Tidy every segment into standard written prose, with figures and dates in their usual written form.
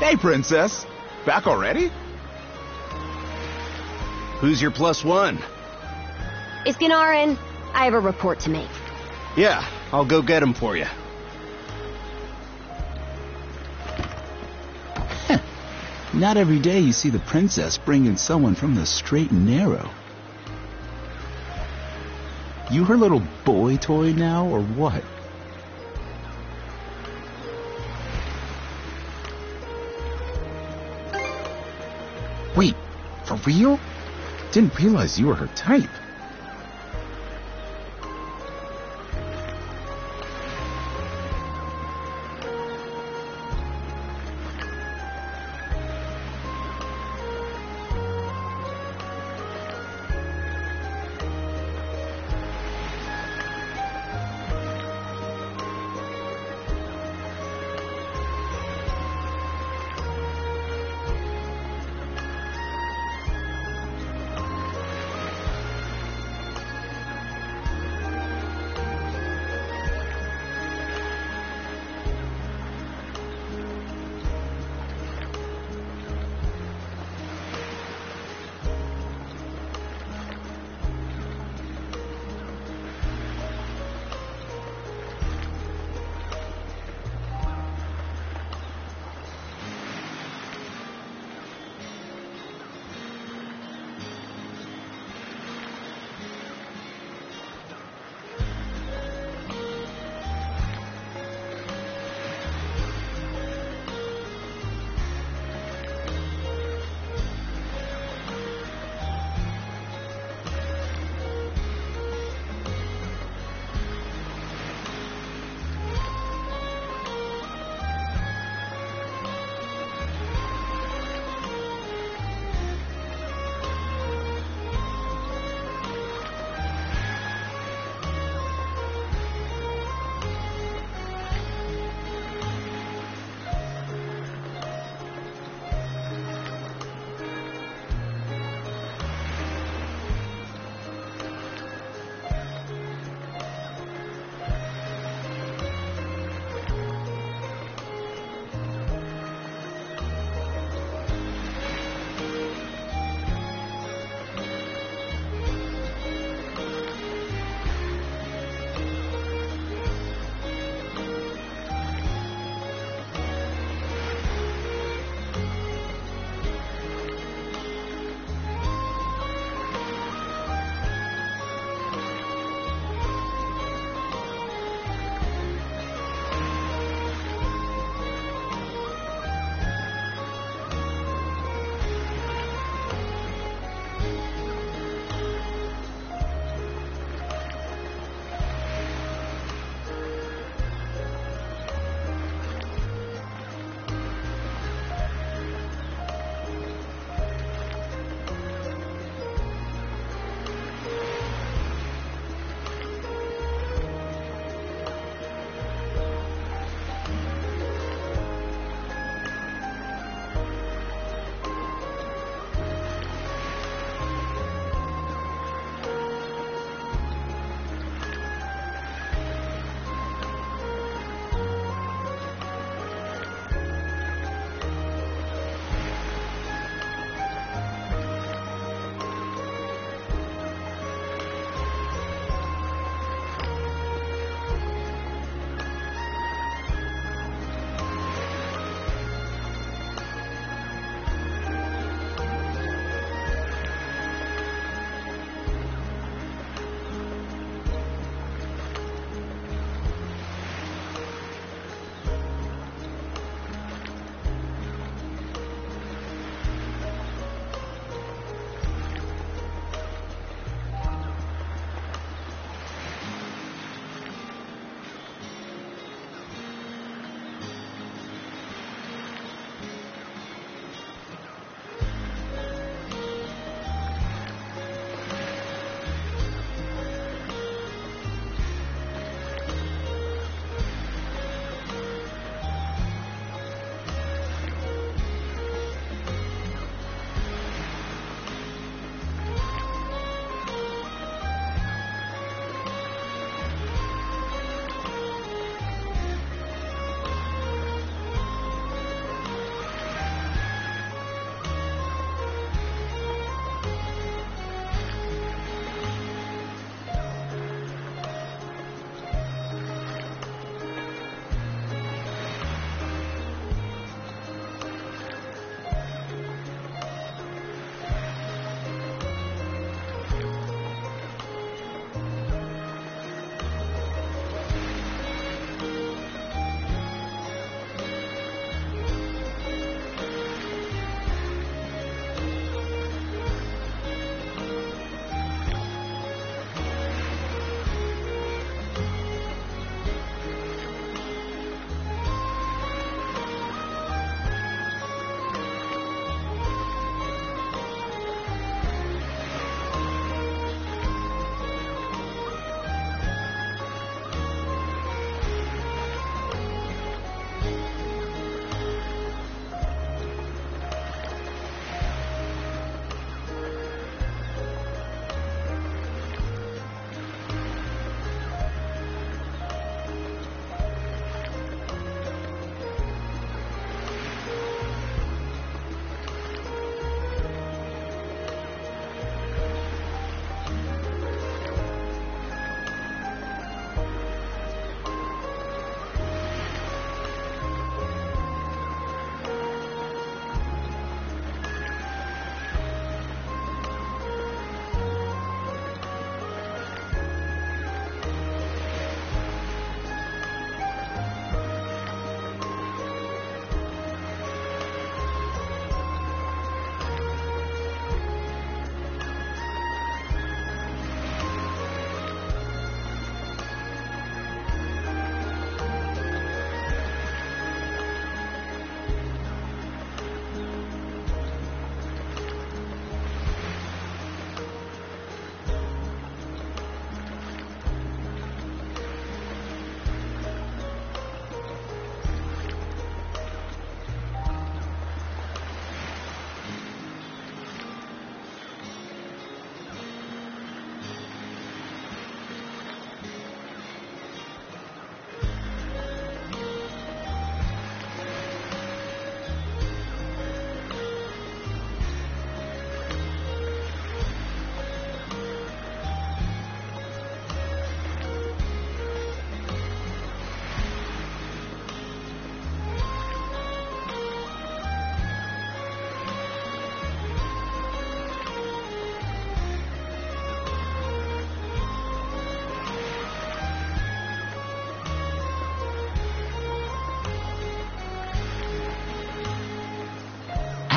Hey, Princess. Back already? Who's your +1? Iskanarin, I have a report to make. Yeah, I'll go get him for you. Not every day you see the princess bring in someone from the straight and narrow. You her little boy toy now, or what? Wait, for real? Didn't realize you were her type.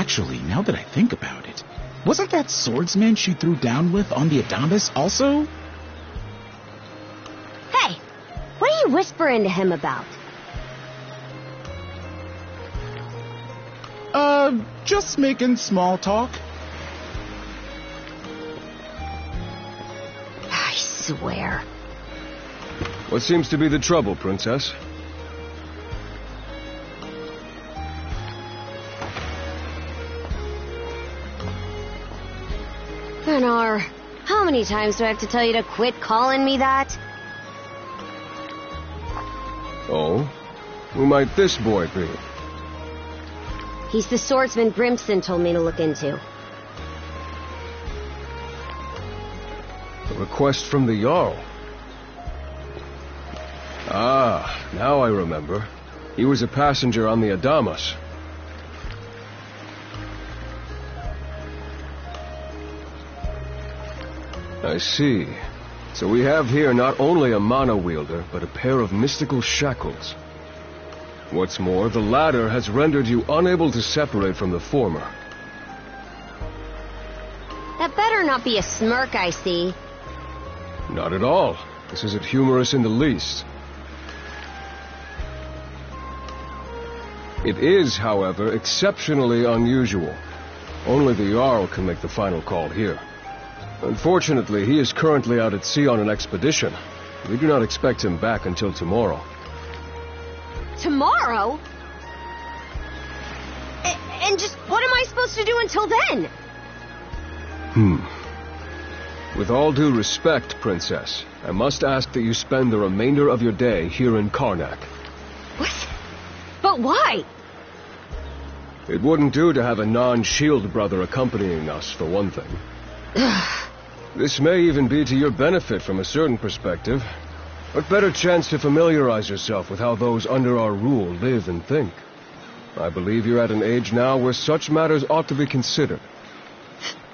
Actually, now that I think about it, wasn't that swordsman she threw down with on the Adamas also? Hey, what are you whispering to him about? Just making small talk. I swear. What seems to be the trouble, Princess? Gunnar, how many times do I have to tell you to quit calling me that? Oh? Who might this boy be? He's the swordsman Grimson told me to look into. A request from the Jarl. Ah, now I remember. He was a passenger on the Adamas. I see. So we have here not only a mana wielder, but a pair of mystical shackles. What's more, the latter has rendered you unable to separate from the former. That better not be a smirk I see. Not at all. This isn't humorous in the least. It is, however, exceptionally unusual. Only the Jarl can make the final call here. Unfortunately, he is currently out at sea on an expedition. We do not expect him back until tomorrow. Tomorrow? And just what am I supposed to do until then? With all due respect, Princess, I must ask that you spend the remainder of your day here in Karnak. What? But why? It wouldn't do to have a non-shield brother accompanying us, for one thing. This may even be to your benefit from a certain perspective. What better chance to familiarize yourself with how those under our rule live and think? I believe you're at an age now where such matters ought to be considered.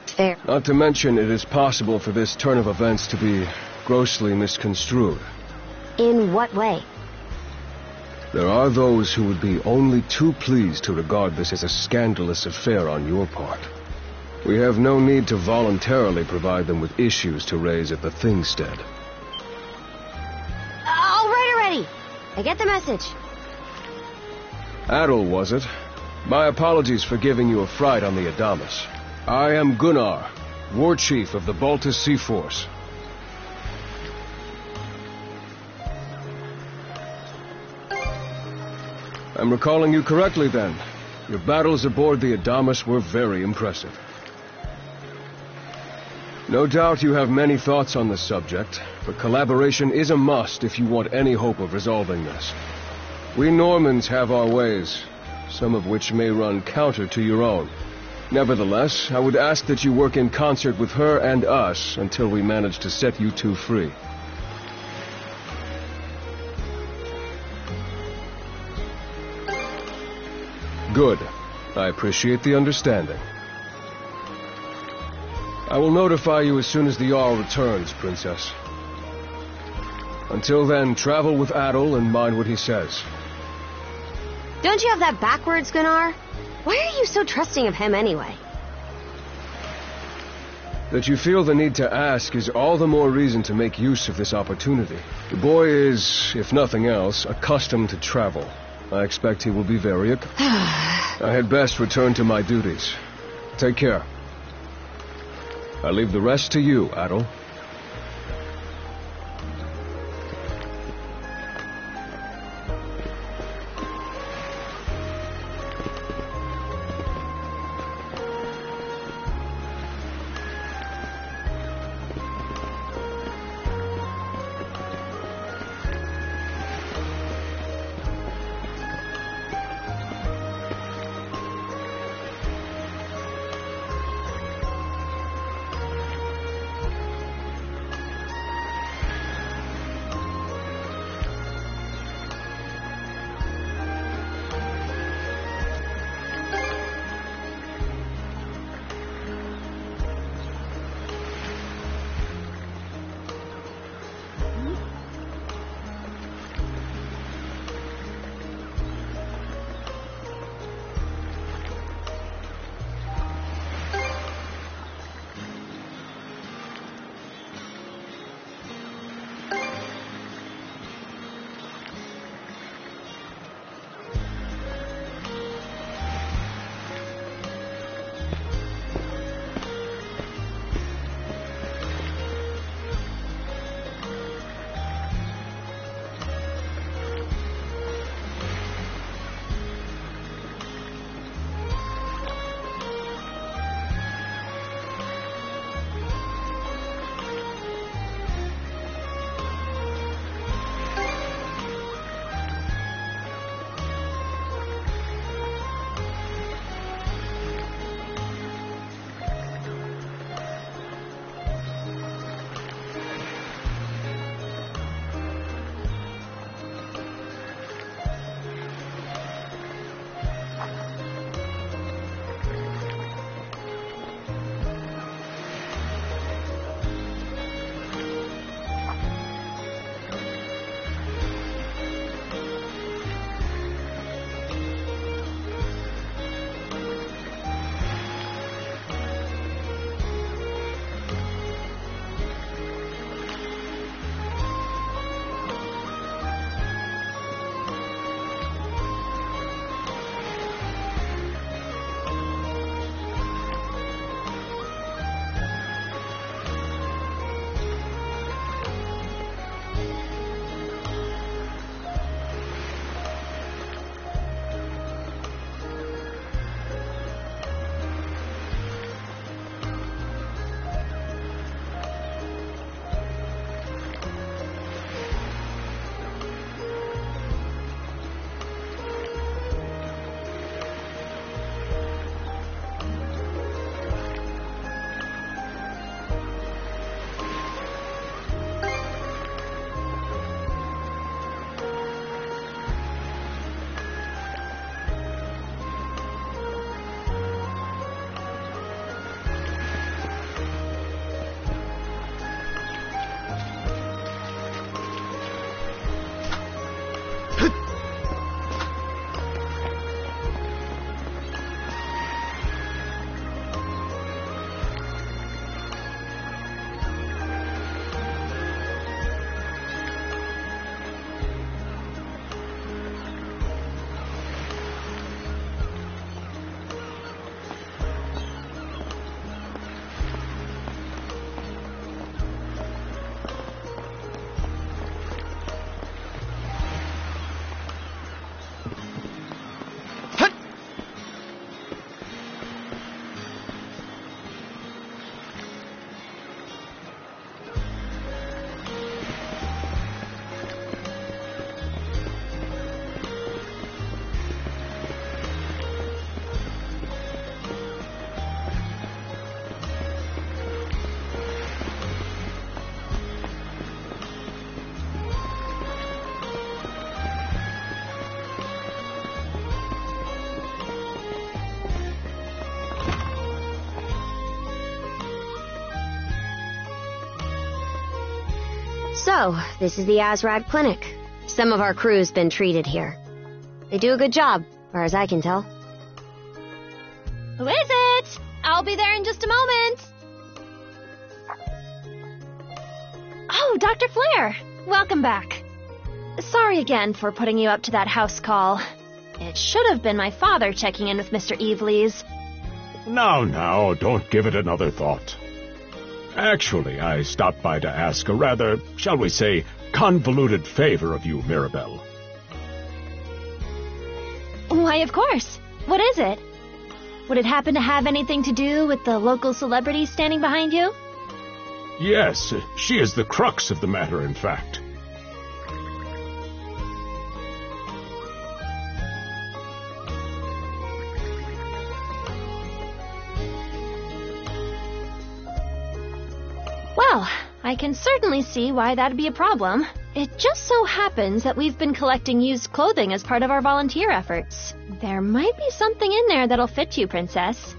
Fair. Not to mention, it is possible for this turn of events to be grossly misconstrued. In what way? There are those who would be only too pleased to regard this as a scandalous affair on your part. We have no need to voluntarily provide them with issues to raise at the Thingstead. All right already. I get the message. Adel, was it? My apologies for giving you a fright on the Adamas. I am Gunnar, War Chief of the Baltus Sea Force. I'm recalling you correctly, then. Your battles aboard the Adamas were very impressive. No doubt you have many thoughts on the subject, but collaboration is a must if you want any hope of resolving this. We Normans have our ways, some of which may run counter to your own. Nevertheless, I would ask that you work in concert with her and us until we manage to set you two free. Good. I appreciate the understanding. I will notify you as soon as the Jarl returns, Princess. Until then, travel with Adel and mind what he says. Don't you have that backwards, Gunnar? Why are you so trusting of him anyway? That you feel the need to ask is all the more reason to make use of this opportunity. The boy is, if nothing else, accustomed to travel. I expect he will be very I had best return to my duties. Take care. I leave the rest to you, Adel. So, this is the Azrad Clinic. Some of our crew's been treated here. They do a good job, far as I can tell. Who is it? I'll be there in just a moment. Oh, Dr. Flair. Welcome back. Sorry again for putting you up to that house call. It should have been my father checking in with Mr. Evelees. Now, don't give it another thought. Actually, I stopped by to ask a rather, shall we say, convoluted favor of you, Mirabelle. Why, of course. What is it? Would it happen to have anything to do with the local celebrity standing behind you? Yes, she is the crux of the matter, in fact. Well, I can certainly see why that'd be a problem. It just so happens that we've been collecting used clothing as part of our volunteer efforts. There might be something in there that'll fit you, Princess.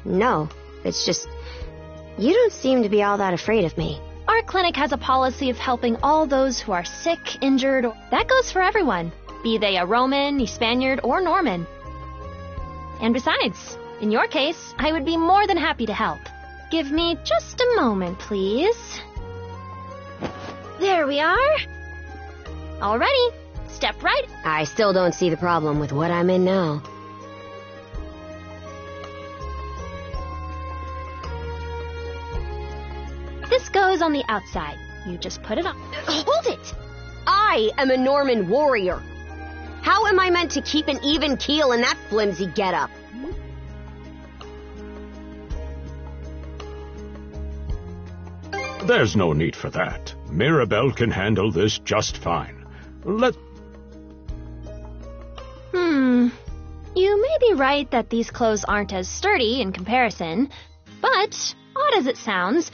No. It's just... You don't seem to be all that afraid of me. Our clinic has a policy of helping all those who are sick, injured, or... That goes for everyone, be they a Roman, a Spaniard, or Norman. And besides, in your case, I would be more than happy to help. Give me just a moment, please. There we are. Alrighty, step right. I still don't see the problem with what I'm in now. This goes on the outside. You just put it on. Hold it! I am a Norman warrior. How am I meant to keep an even keel in that flimsy getup? There's no need for that. Mirabelle can handle this just fine. You may be right that these clothes aren't as sturdy in comparison, but, odd as it sounds,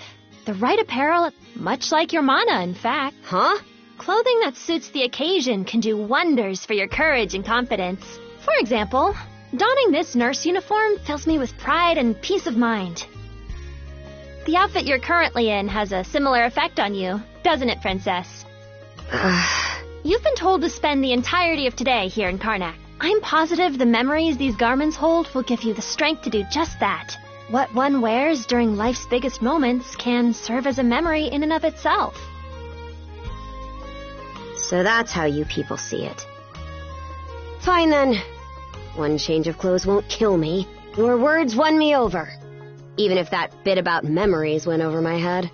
the right apparel, much like your mana, in fact. Huh? Clothing that suits the occasion can do wonders for your courage and confidence. For example, donning this nurse uniform fills me with pride and peace of mind. The outfit you're currently in has a similar effect on you, doesn't it, Princess? You've been told to spend the entirety of today here in Karnak. I'm positive the memories these garments hold will give you the strength to do just that. What one wears during life's biggest moments can serve as a memory in and of itself. So that's how you people see it. Fine then. One change of clothes won't kill me. Your words won me over. Even if that bit about memories went over my head.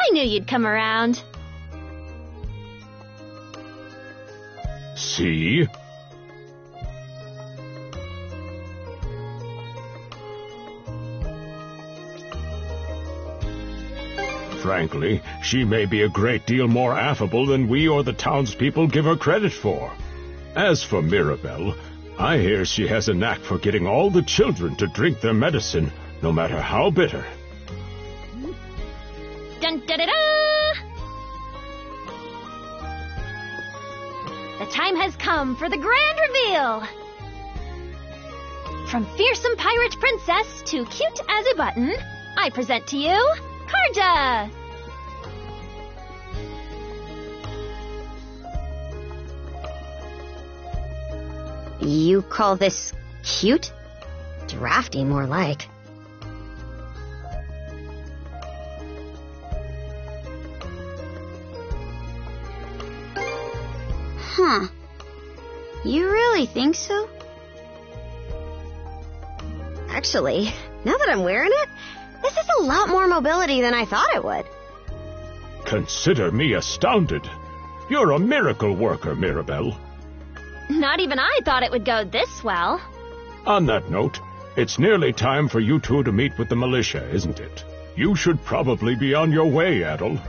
I knew you'd come around. See? Frankly, she may be a great deal more affable than we or the townspeople give her credit for. As for Mirabelle, I hear she has a knack for getting all the children to drink their medicine, no matter how bitter. Dun-da-da-da! The time has come for the grand reveal! From fearsome pirate princess to cute as a button, I present to you, Karja! You call this cute? Drafty, more like. Huh. You really think so? Actually, now that I'm wearing it, this is a lot more mobility than I thought it would. Consider me astounded. You're a miracle worker, Mirabelle. Not even I thought it would go this well. On that note, it's nearly time for you two to meet with the militia, isn't it? You should probably be on your way, Adol.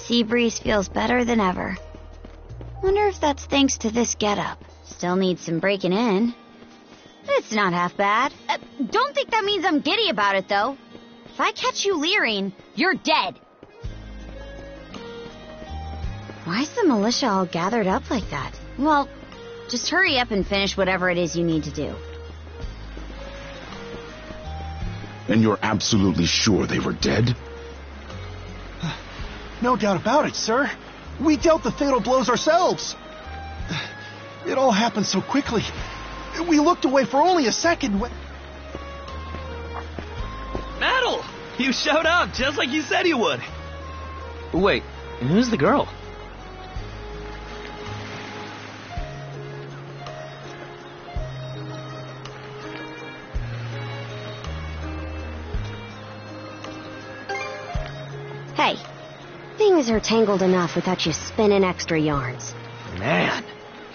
sea breeze feels better than ever. Wonder if that's thanks to this getup. Still needs some breaking in. It's not half bad. Don't think that means I'm giddy about it, though. If I catch you leering, you're dead. Why's the militia all gathered up like that? Well, just hurry up and finish whatever it is you need to do. And you're absolutely sure they were dead? No doubt about it, sir. We dealt the fatal blows ourselves. It all happened so quickly. We looked away for only a second when... Metal! You showed up just like you said you would. Wait, who's the girl? Hey, things are tangled enough without you spinning extra yarns. Man,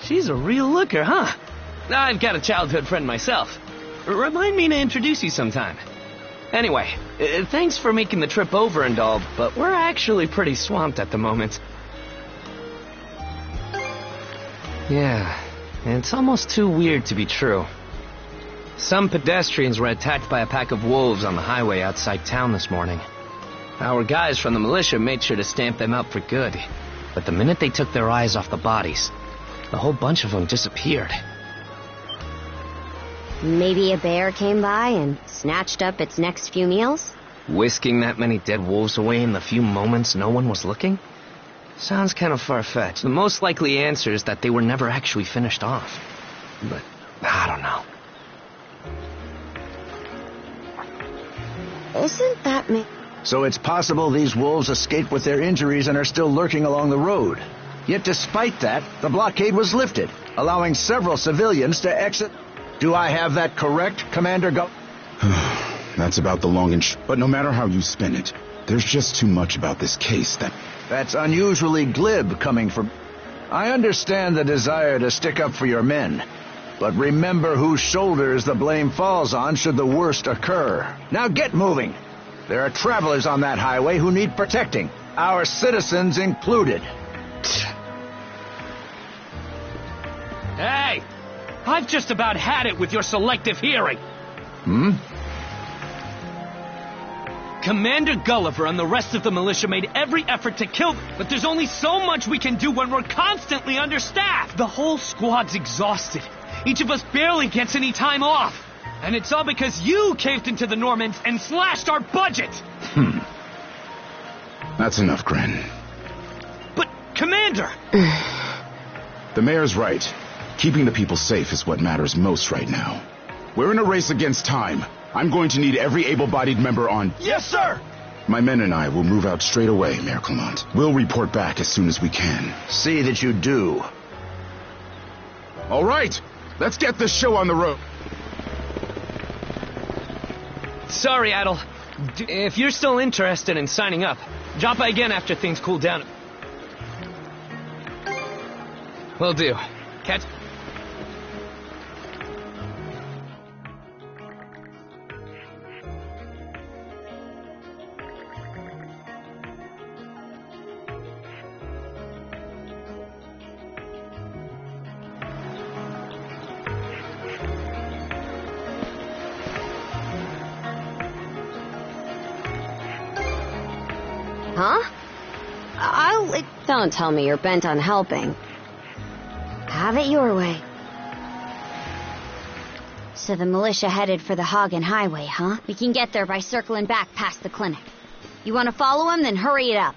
she's a real looker, huh? I've got a childhood friend myself. Remind me to introduce you sometime. Anyway, thanks for making the trip over and all, but we're actually pretty swamped at the moment. Yeah, it's almost too weird to be true. Some pedestrians were attacked by a pack of wolves on the highway outside town this morning. Our guys from the militia made sure to stamp them out for good. But the minute they took their eyes off the bodies, the whole bunch of them disappeared. Maybe a bear came by and snatched up its next few meals? Whisking that many dead wolves away in the few moments no one was looking? Sounds kind of far-fetched. The most likely answer is that they were never actually finished off. But I don't know. Isn't that me? So it's possible these wolves escaped with their injuries and are still lurking along the road. Yet despite that, the blockade was lifted, allowing several civilians to exit. Do I have that correct, Commander That's about the long and but no matter how you spin it, there's just too much about this case that... That's unusually glib coming from... I understand the desire to stick up for your men, but remember whose shoulders the blame falls on should the worst occur. Now get moving! There are travelers on that highway who need protecting, our citizens included. Hey! I've just about had it with your selective hearing. Commander Gulliver and the rest of the militia made every effort to kill them, but there's only so much we can do when we're constantly understaffed. The whole squad's exhausted. Each of us barely gets any time off. And it's all because you caved into the Normans and slashed our budget! That's enough, Gren. But, Commander! The mayor's right. Keeping the people safe is what matters most right now. We're in a race against time. I'm going to need every able-bodied member on... Yes, sir! My men and I will move out straight away, Mayor Clement. We'll report back as soon as we can. See that you do. All right! Let's get this show on the road. Sorry, Adel. If you're still interested in signing up, drop by again after things cool down. Will do. Catch... Huh? Don't tell me you're bent on helping. Have it your way. So the militia headed for the Hagen Highway, huh? We can get there by circling back past the clinic. You want to follow them? Then hurry it up.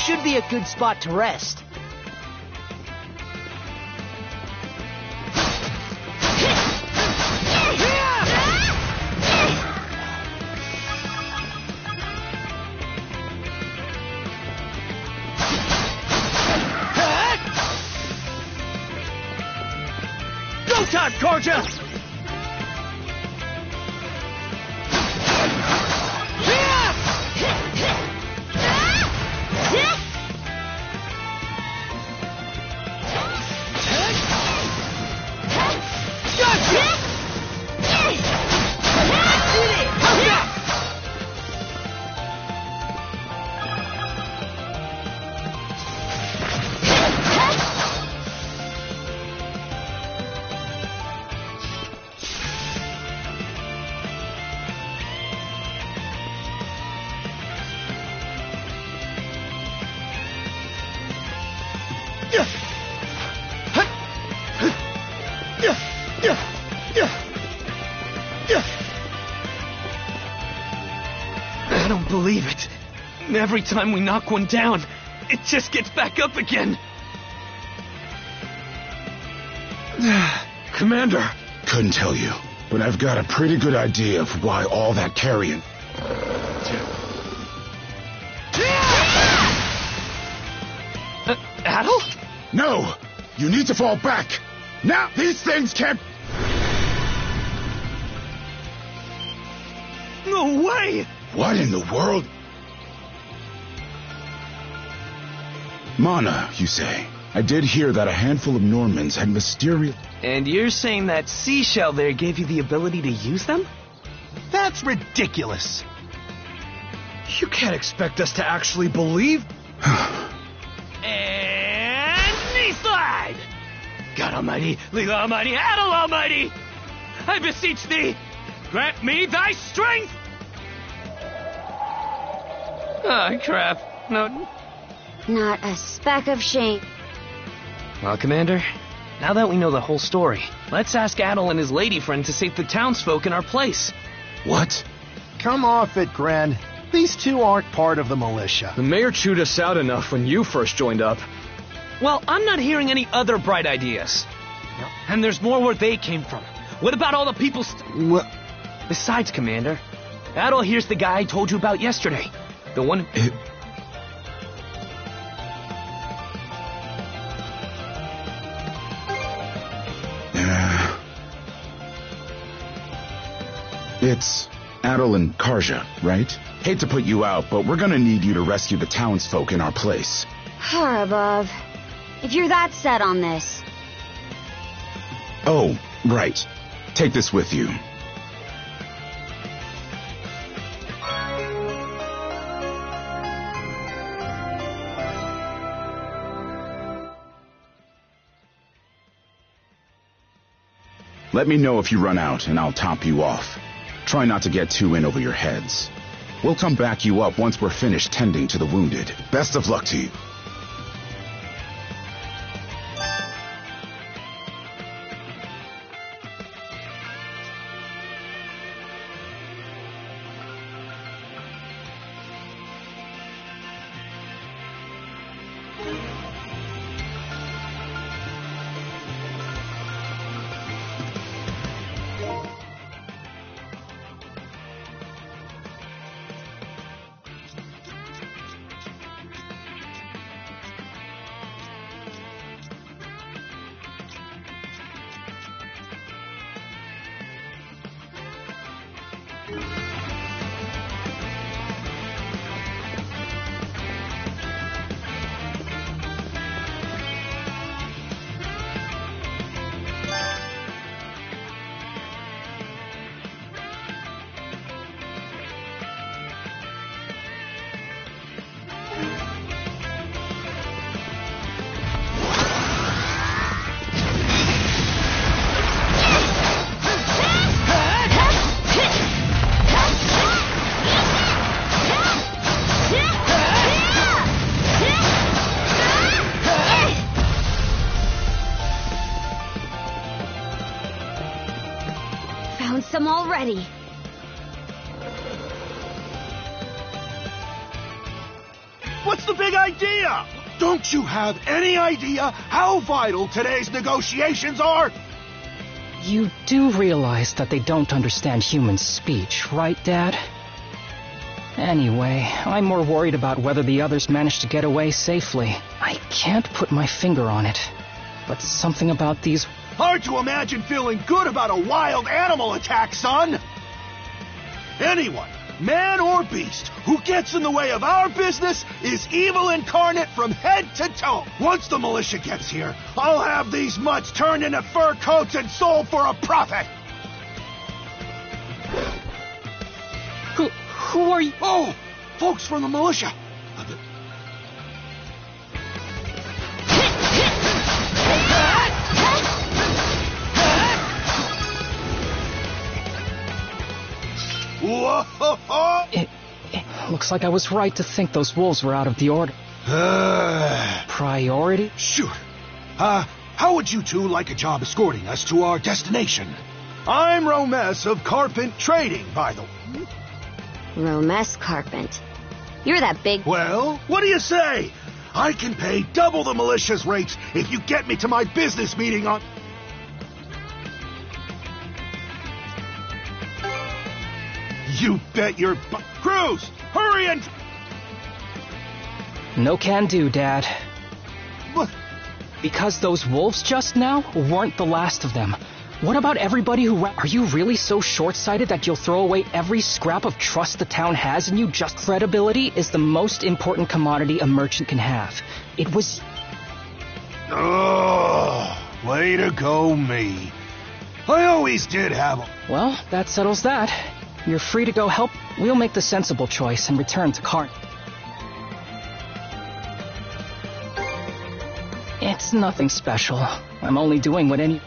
should be a good spot to rest. Go time, Karja! I don't believe it. Every time we knock one down, it just gets back up again. Commander! Couldn't tell you, but I've got a pretty good idea of why all that carrying. Adel? No! You need to fall back! Now, these things can't... No way! What in the world? Mana, you say? I did hear that a handful of Normans had mysterious... And you're saying that seashell there gave you the ability to use them? That's ridiculous. You can't expect us to actually believe. And knee slide! God Almighty, Leela Almighty, Adel Almighty! I beseech thee, grant me thy strength! Oh, crap. No. Not a speck of shame. Well, Commander, now that we know the whole story, let's ask Adel and his lady friend to save the townsfolk in our place. What? Come off it, Gren. These two aren't part of the militia. The mayor chewed us out enough when you first joined up. Well, I'm not hearing any other bright ideas. And there's more where they came from. What about all the people What? Besides, Commander, Adel here's the guy I told you about yesterday. The one... It's Adel and Karja, right? Hate to put you out, but we're gonna need you to rescue the townsfolk in our place. Far above. If you're that set on this. Oh, right. Take this with you. Let me know if you run out, and I'll top you off. Try not to get too in over your heads. We'll come back you up once we're finished tending to the wounded. Best of luck to you. Some already. What's What's the big idea? Don't you have any idea how vital today's negotiations are? You do realize that they don't understand human speech, right, Dad? Anyway, I'm more worried about whether the others managed to get away safely. I can't put my finger on it, but something about these... Hard to imagine feeling good about a wild animal attack, son! Anyone, man or beast, who gets in the way of our business is evil incarnate from head to toe. Once the militia gets here, I'll have these mutts turned into fur coats and sold for a profit! Who are you? Oh, folks from the militia. Whoa! It looks like I was right to think those wolves were out of the order. Priority? Sure. How would you two like a job escorting us to our destination? I'm Romes of Carpent Trading, by the way. Romes Carpent. You're that big... Well, what do you say? I can pay double the militia's rates if you get me to my business meeting on... You bet your... Cruz, hurry and... No can do, Dad. What? Because those wolves just now weren't the last of them. What about everybody who... Are you really so short-sighted that you'll throw away every scrap of trust the town has in you just... Credibility is the most important commodity a merchant can have. It was... Oh, way to go, me. I always did have a... Well, that settles that. You're free to go help. We'll make the sensible choice and return to Cart. It's nothing special. I'm only doing what any...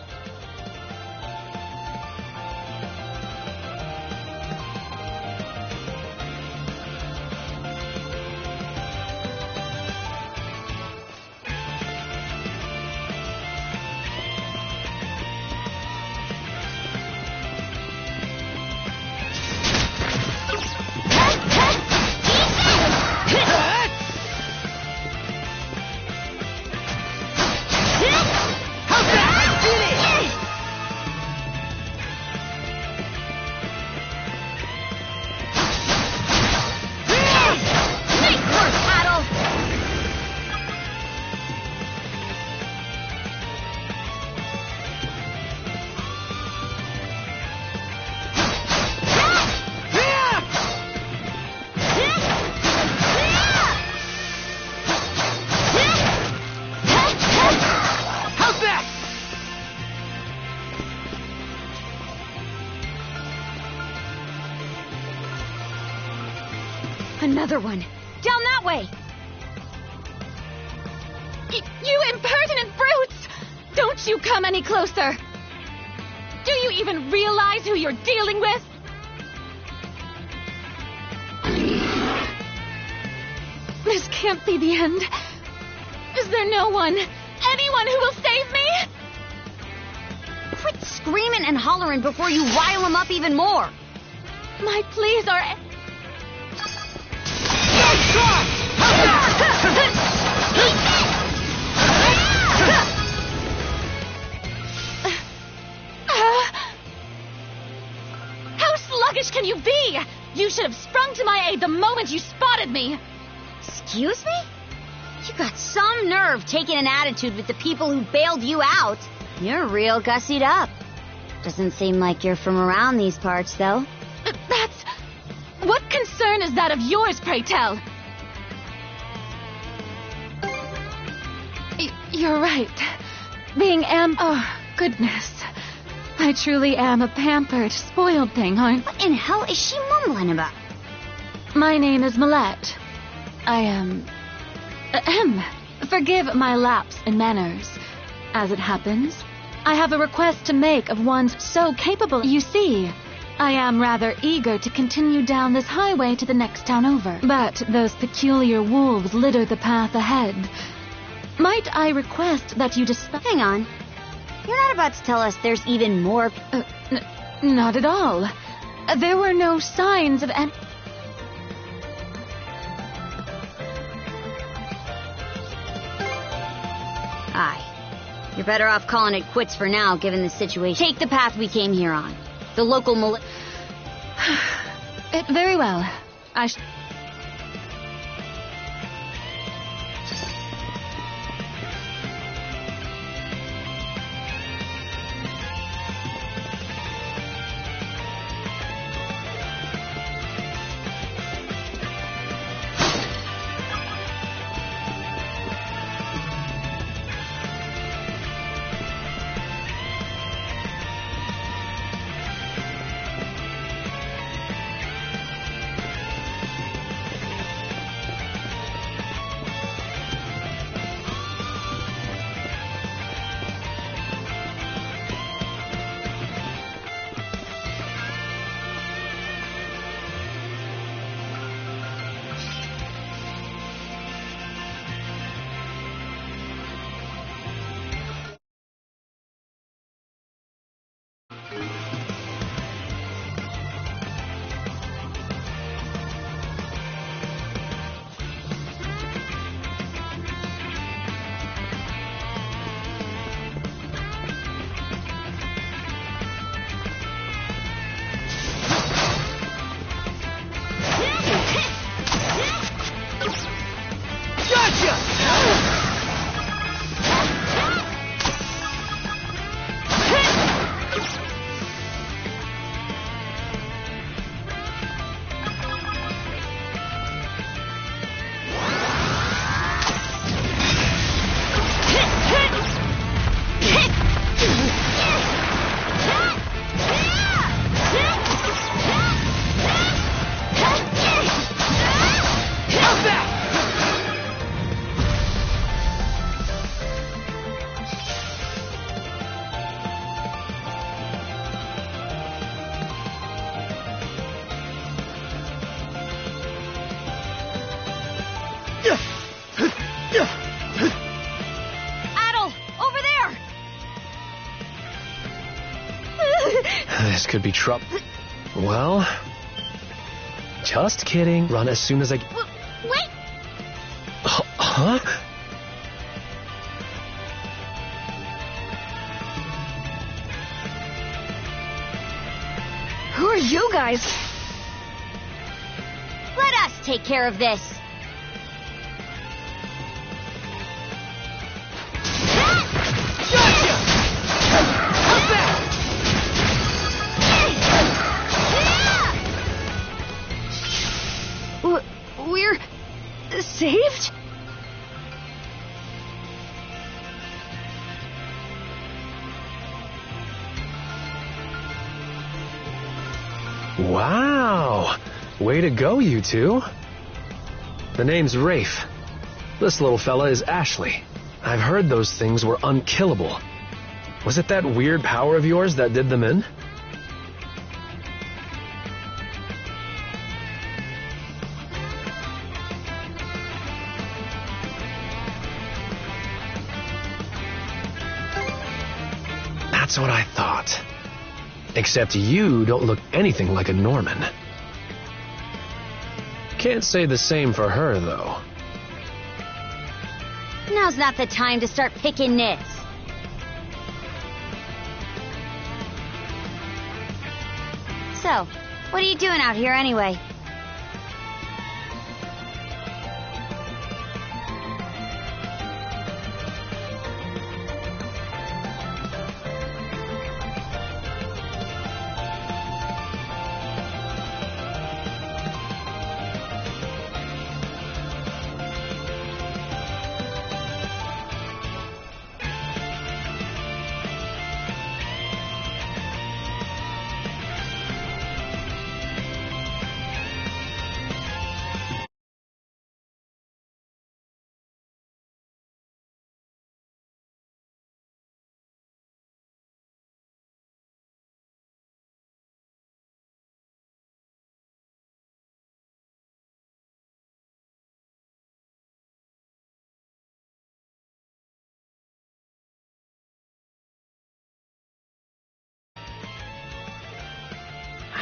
Another one. Down that way! You impertinent brutes! Don't you come any closer! Do you even realize who you're dealing with? This can't be the end. Is there no one, anyone who will save me? Quit screaming and hollering before you rile them up even more! My pleas are... How sluggish can you be? You should have sprung to my aid the moment you spotted me. Excuse me? You got some nerve taking an attitude with the people who bailed you out. You're real gussied up. Doesn't seem like you're from around these parts, though. That's... What concern is that of yours, pray tell? You're right. Being Oh, goodness. I truly am a pampered, spoiled thing, aren't I? What in hell is she mumbling about? My name is Millette. I am... Forgive my lapse in manners. As it happens, I have a request to make of one so capable. You see, I am rather eager to continue down this highway to the next town over. But those peculiar wolves litter the path ahead. Might I request that you Hang on. You're not about to tell us there's even more... Not at all. There were no signs of any... Aye. You're better off calling it quits for now, given the situation. Take the path we came here on. The local Very well. This could be trouble. Well, just kidding. Run as soon as I... Wait! Huh? Who are you guys? Let us take care of this. We're saved? Wow! Way to go, you two. The name's Rafe. This little fella is Ashley. I've heard those things were unkillable. Was it that weird power of yours that did them in? That's what I thought. Except you don't look anything like a Norman. Can't say the same for her, though. Now's not the time to start picking nits. So, what are you doing out here anyway?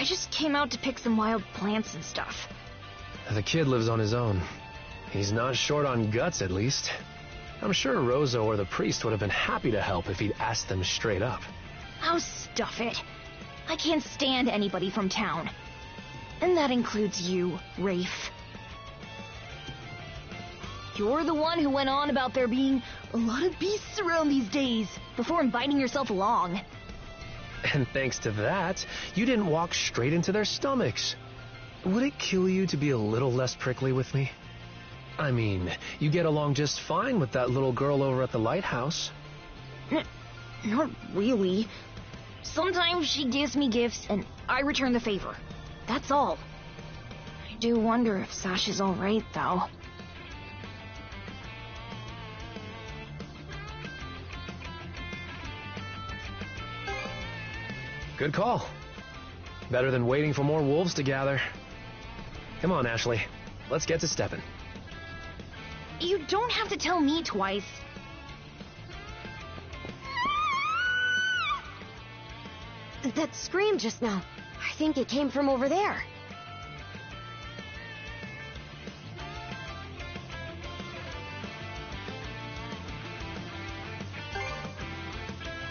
I just came out to pick some wild plants and stuff. The kid lives on his own. He's not short on guts, at least. I'm sure Rosa or the priest would have been happy to help if he'd asked them straight up. Oh, stuff it. I can't stand anybody from town. And that includes you, Rafe. You're the one who went on about there being a lot of beasts around these days, before inviting yourself along. And thanks to that, you didn't walk straight into their stomachs. Would it kill you to be a little less prickly with me? I mean, you get along just fine with that little girl over at the lighthouse. Not really. Sometimes she gives me gifts, and I return the favor. That's all. I do wonder if Sash is alright, though. Good call. Better than waiting for more wolves to gather. Come on, Ashley. Let's get to stepping. You don't have to tell me twice. That scream just now. I think it came from over there.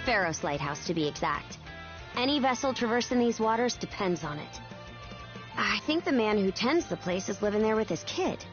Pharos Lighthouse, to be exact. Any vessel traversing these waters depends on it. I think the man who tends the place is living there with his kid.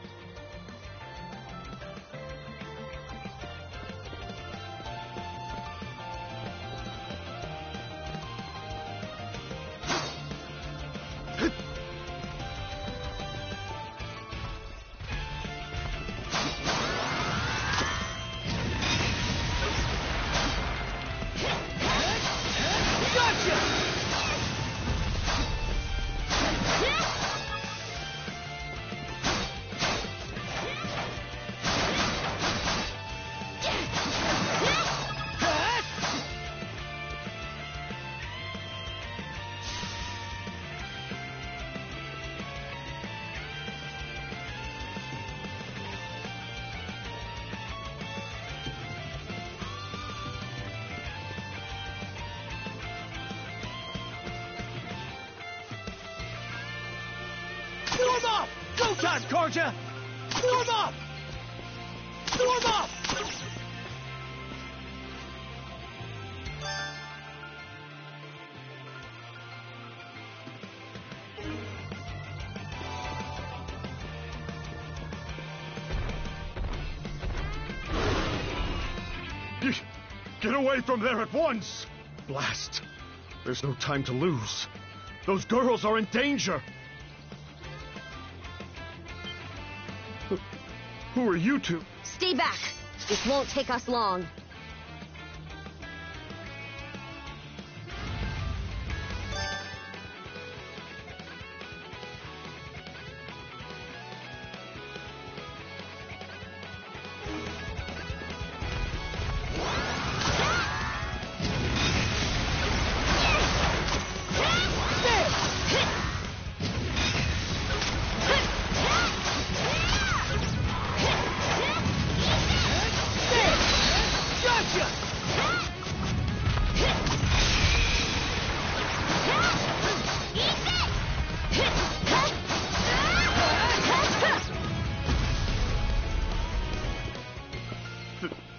Warm up! Go time, Karja! Warm up! Warm up! Get away from there at once! Blast! There's no time to lose. Those girls are in danger! Who are you two? Stay back! This won't take us long.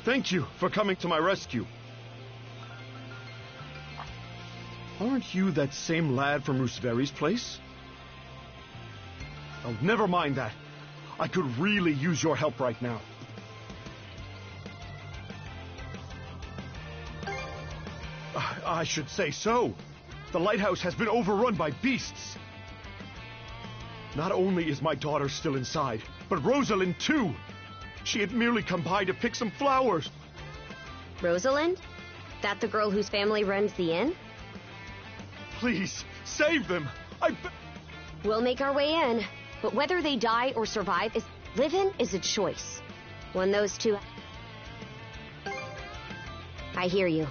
Thank you for coming to my rescue. Aren't you that same lad from Rooseveri's place? Oh, never mind that. I could really use your help right now. I should say so. The lighthouse has been overrun by beasts. Not only is my daughter still inside, but Rosalind too. She had merely come by to pick some flowers. Rosalind? That the girl whose family runs the inn? Please, save them! We'll make our way in, but whether they die or survive living is a choice. One those two... I hear you.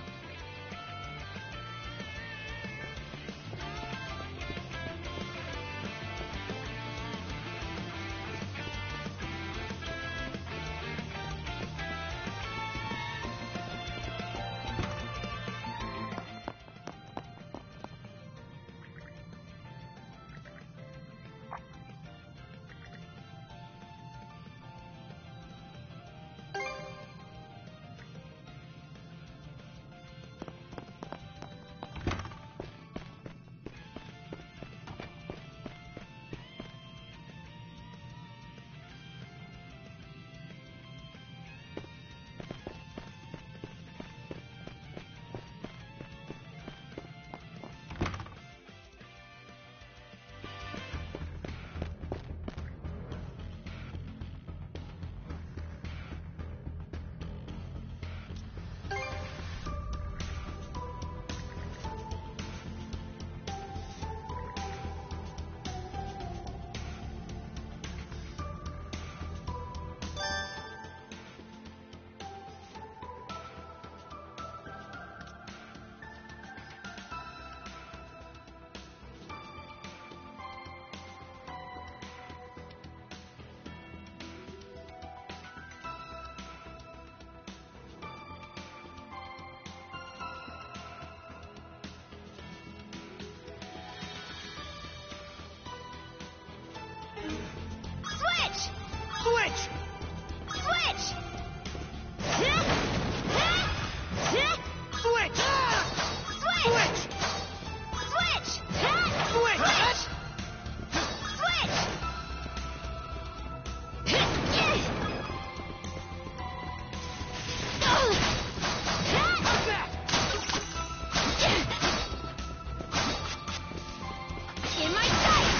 Switch! Switch! Switch! Switch! Switch! Switch! Switch! In my sight!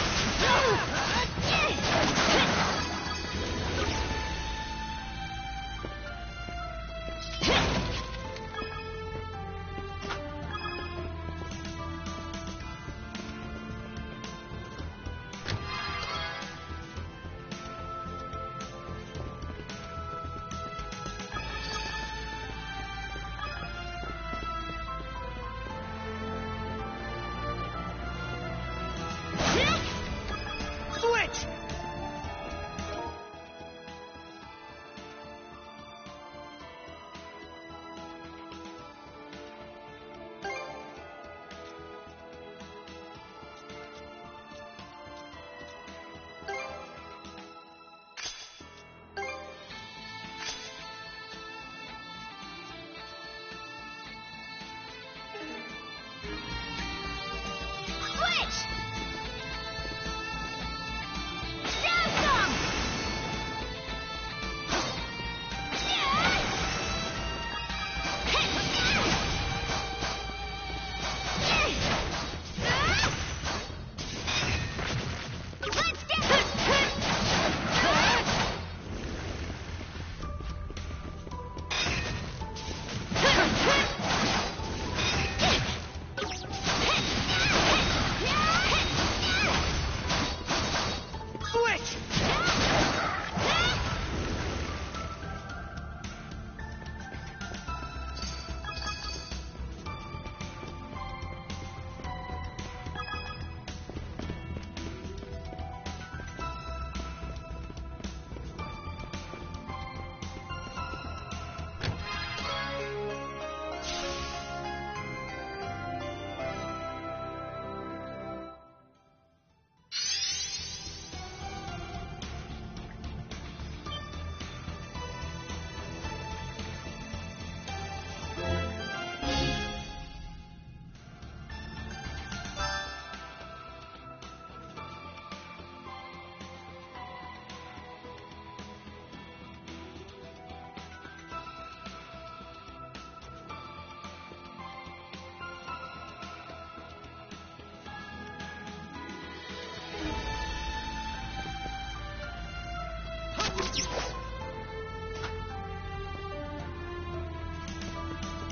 Switch! Switch! Down some! Let's Switch!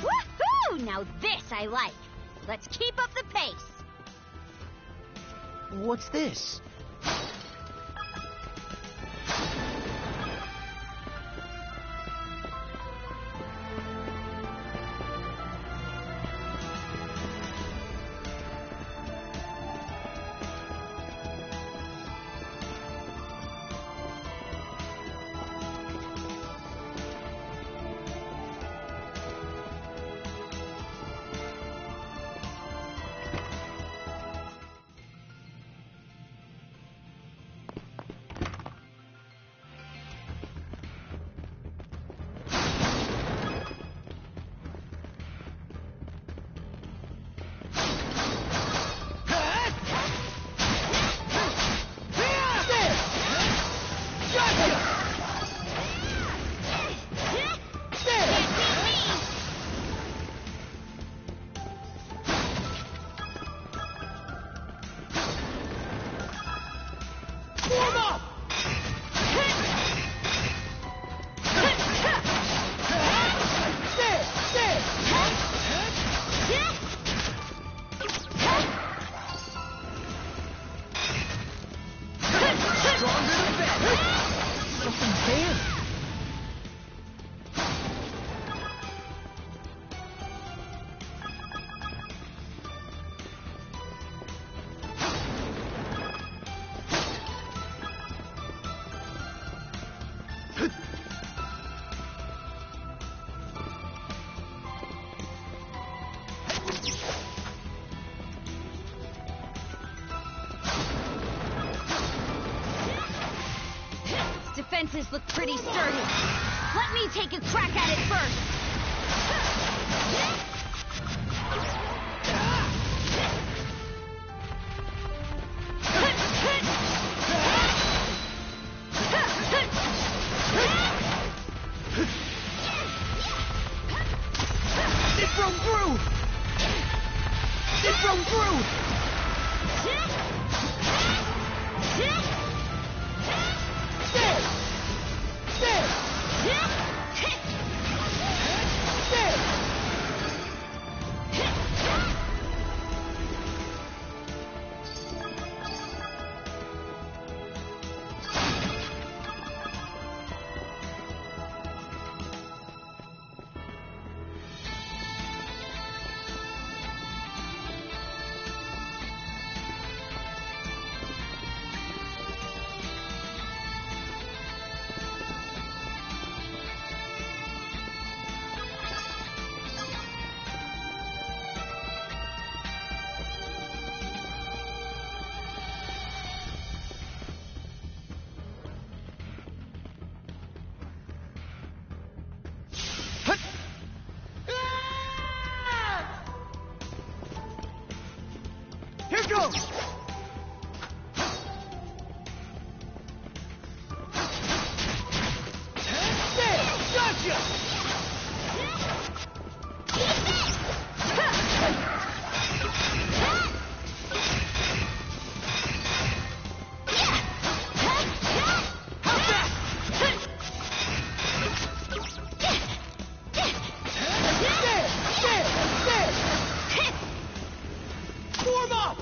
Woohoo! Now this I like. Let's keep up the pace. What's this? defenses look pretty sturdy. Let me take a crack at it first. It broke through! It broke through! There! There! There! Here goes! There! Gotcha! How's that? There! Form up!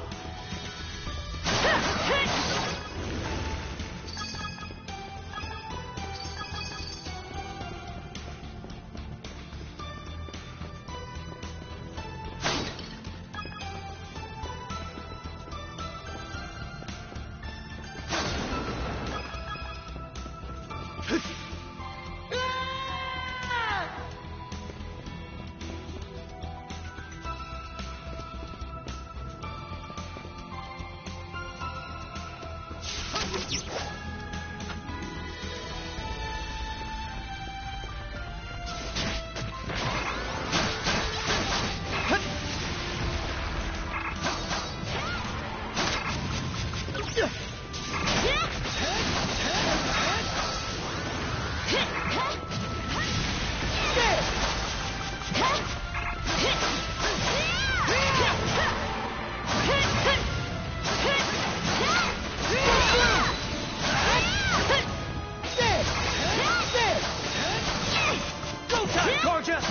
Go time, Gorgeous!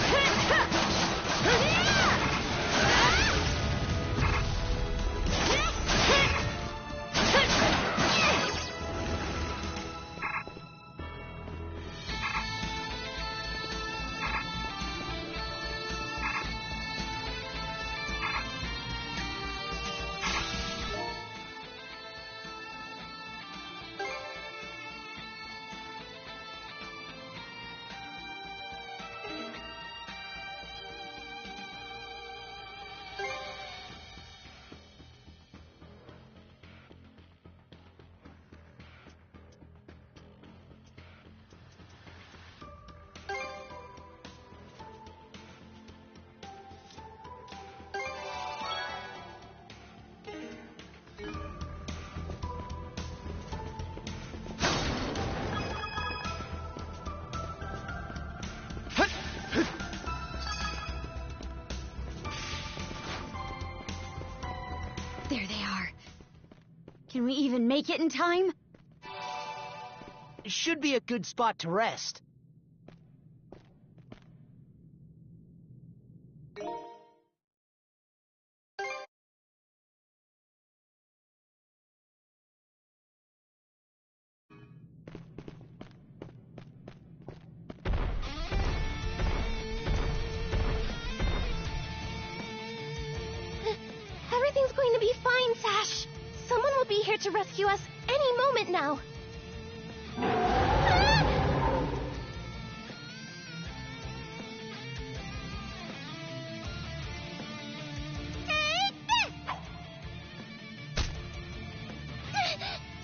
There they are. Can we even make it in time? Should be a good spot to rest. Everything's going to be fine, Sash. Someone will be here to rescue us any moment now.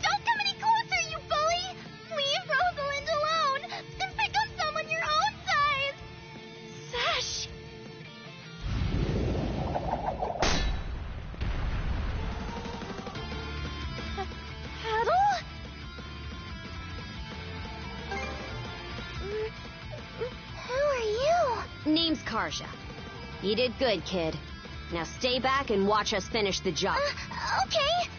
Don't come any closer, you bully! Leave Rosalind Karja. You did good, kid. Now stay back and watch us finish the job. Okay.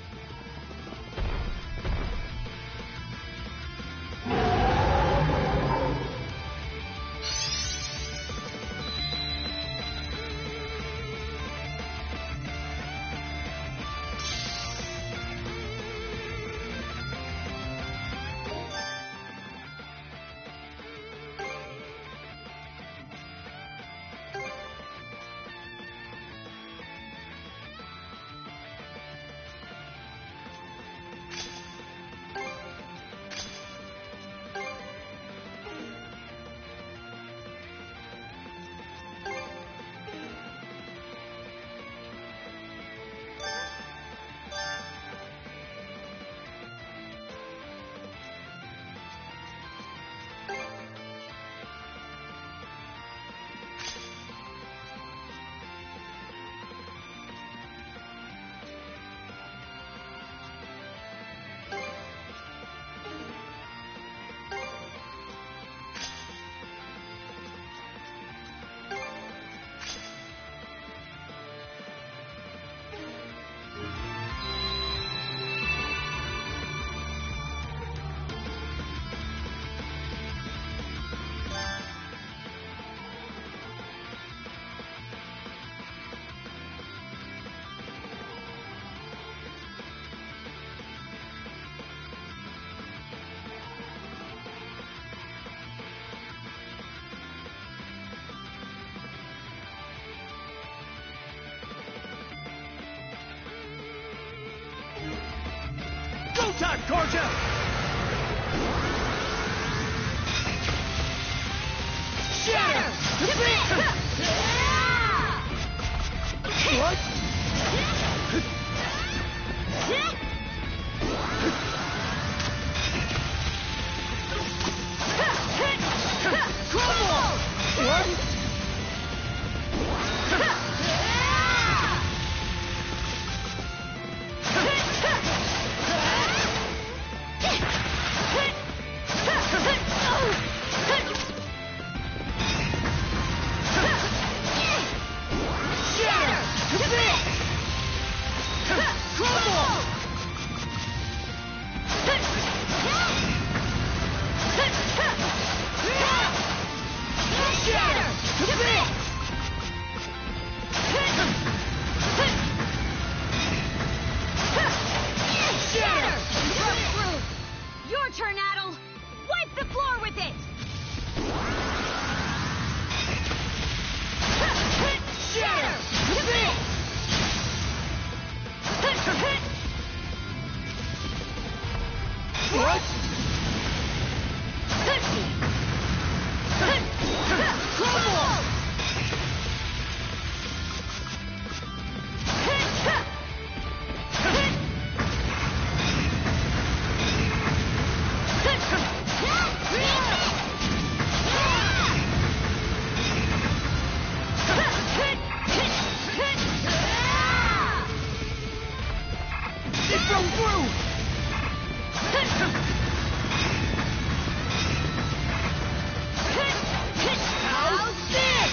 Go time, Karja! Shatter! What? Crumble! What? Your turn, Adel! Wipe the floor with it! What? Crumble! It broke through! How's this?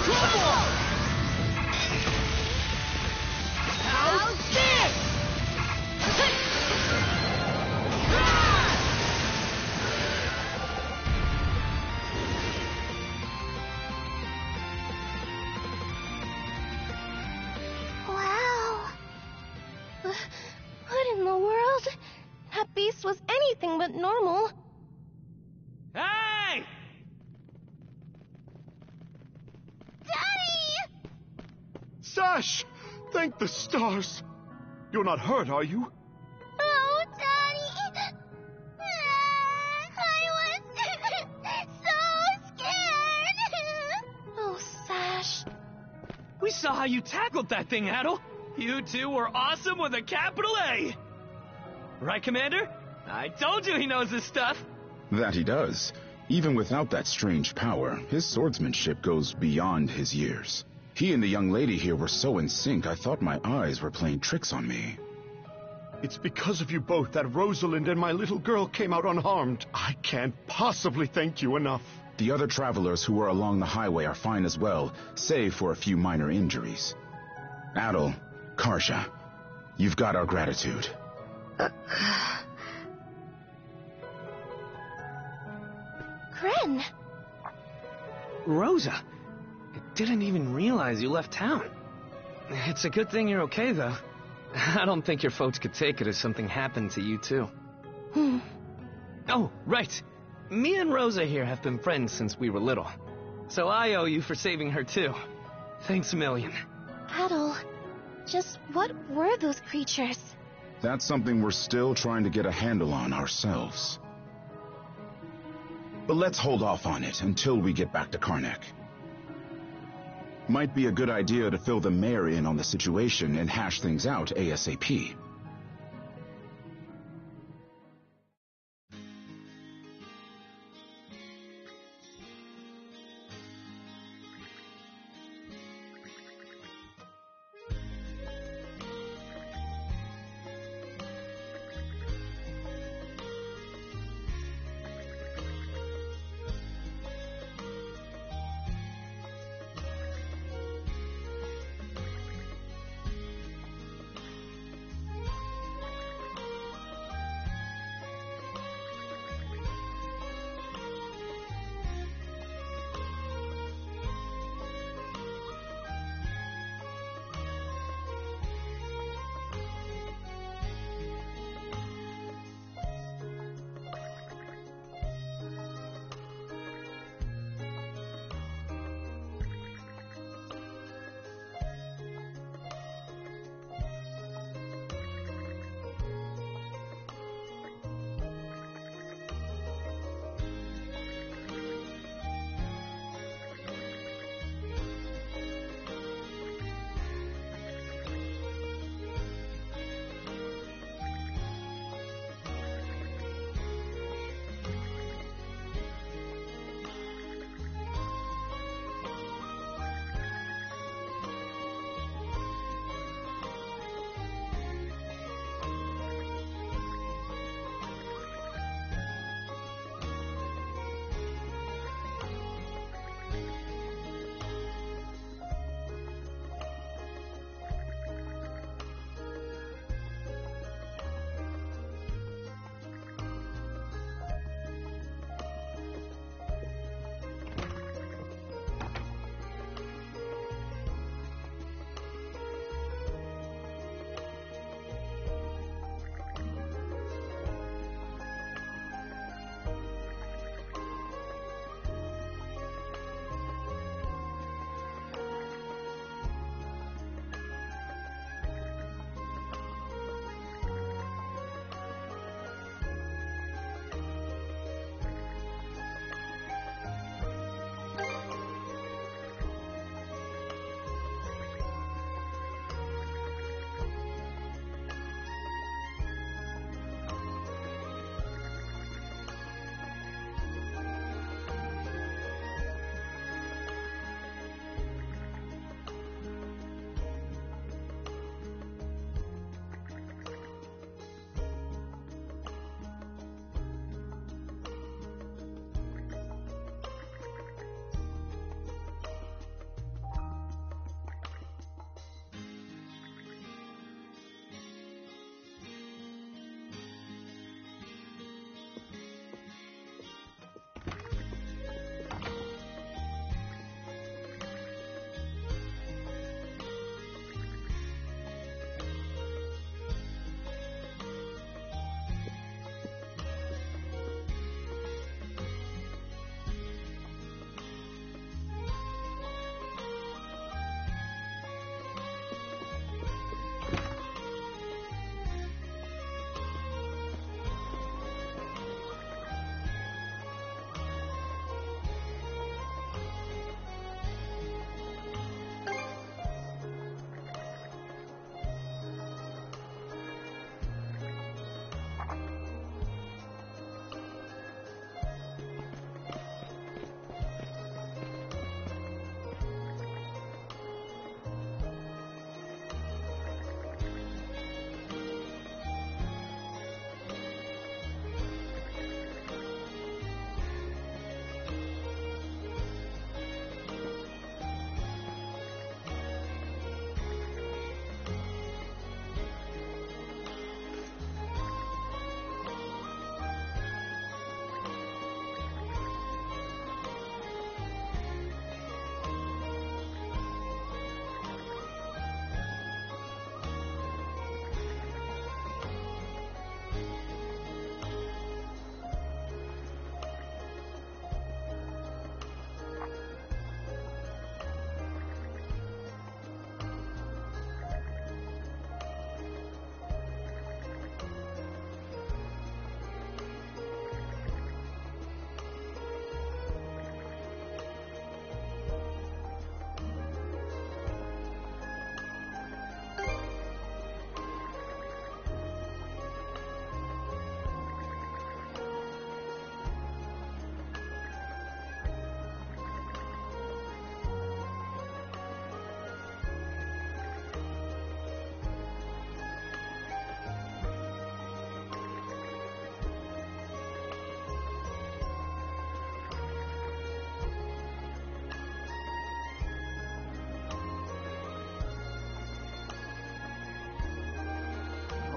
Trouble! How's this? Wow. What in the world? That beast was anything but normal. Hey! Daddy! Sash! Thank the stars! You're not hurt, are you? Oh, Daddy! I was so scared! Oh, Sash. We saw how you tackled that thing, Adel. You two were awesome with a capital A. Right, Commander? I told you he knows his stuff. That he does. Even without that strange power, his swordsmanship goes beyond his years. He and the young lady here were so in sync, I thought my eyes were playing tricks on me. It's because of you both that Rosalind and my little girl came out unharmed. I can't possibly thank you enough. The other travelers who were along the highway are fine as well, save for a few minor injuries. Adol, Karsha, you've got our gratitude. Gren! Rosa, I didn't even realize you left town. It's a good thing you're okay, though. I don't think your folks could take it if something happened to you, too. Oh, right. Me and Rosa here have been friends since we were little. So I owe you for saving her, too. Thanks a million. Adol, just what were those creatures? That's something we're still trying to get a handle on ourselves. But let's hold off on it until we get back to Karnak. Might be a good idea to fill the mayor in on the situation and hash things out ASAP.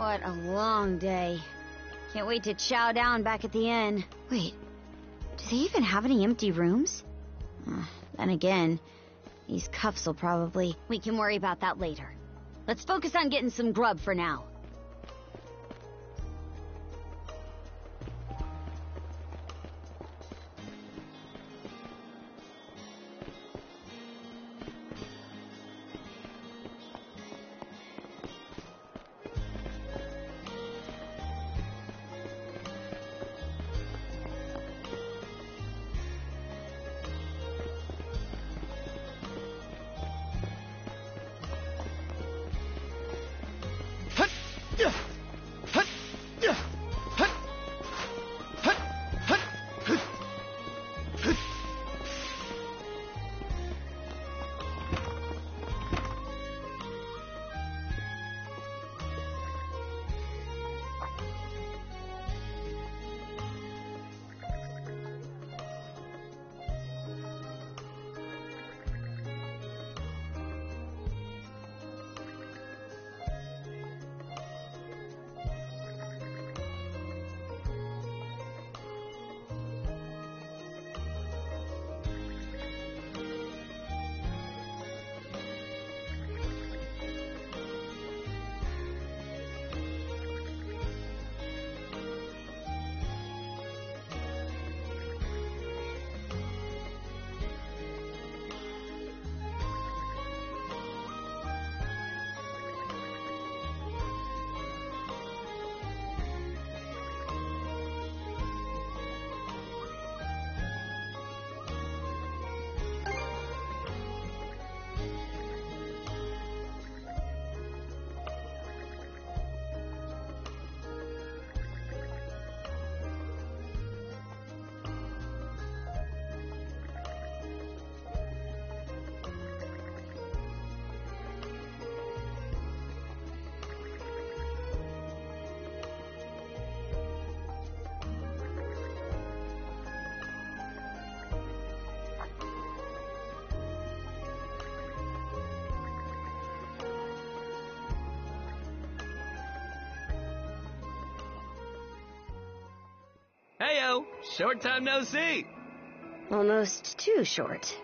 What a long day. Can't wait to chow down back at the inn. Wait, do they even have any empty rooms? Then again, these cuffs will probably... We can worry about that later. Let's focus on getting some grub for now. Heyo, short time no see. Almost too short.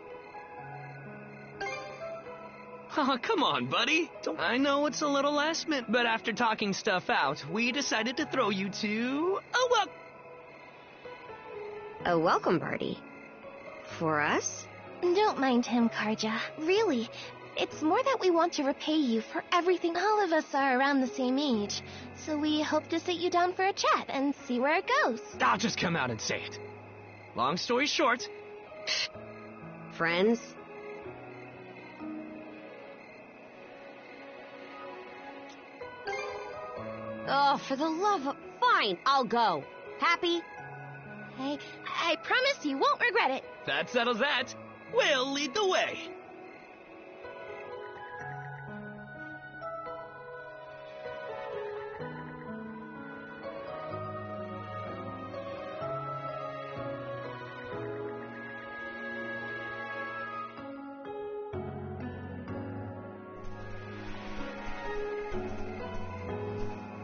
Oh, come on, buddy. I know it's a little last minute, but after talking stuff out, we decided to throw you to a welcome party. For us? Don't mind him, Karja. Really, it's more that we want to repay you for everything. All of us are around the same age, so we hope to sit you down for a chat and see where it goes. I'll just come out and say it. Long story short... Friends? Oh, for the love of... Fine, I'll go. Happy? I promise you won't regret it. That settles that. We'll lead the way.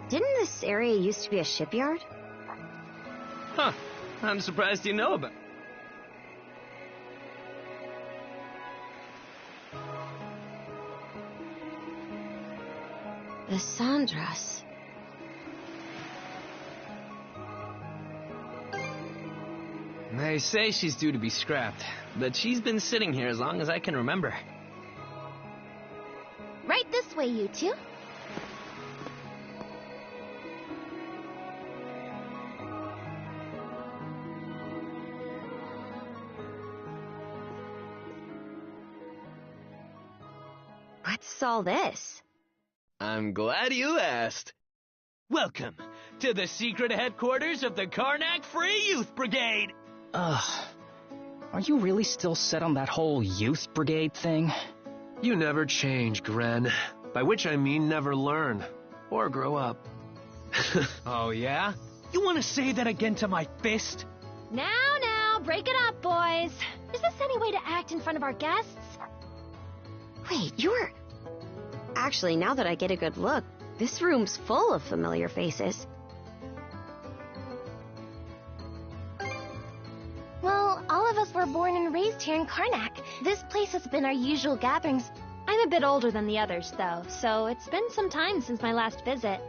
Didn't this area used to be a shipyard? Huh. I'm surprised you know about it. The Sandras. They say she's due to be scrapped, but she's been sitting here as long as I can remember. Right this way, you two. What's all this? I'm glad you asked. Welcome to the secret headquarters of the Karnak Free Youth Brigade. Ugh. Are you really still set on that whole youth brigade thing? You never change, Gren. By which I mean never learn. Or grow up. Oh, yeah? You want to say that again to my fist? Now, break it up, boys. Is this any way to act in front of our guests? Wait, you're... Actually, now that I get a good look, This room's full of familiar faces. Well, all of us were born and raised here in Karnak. This place has been our usual gatherings. I'm a bit older than the others, though, so it's been some time since my last visit.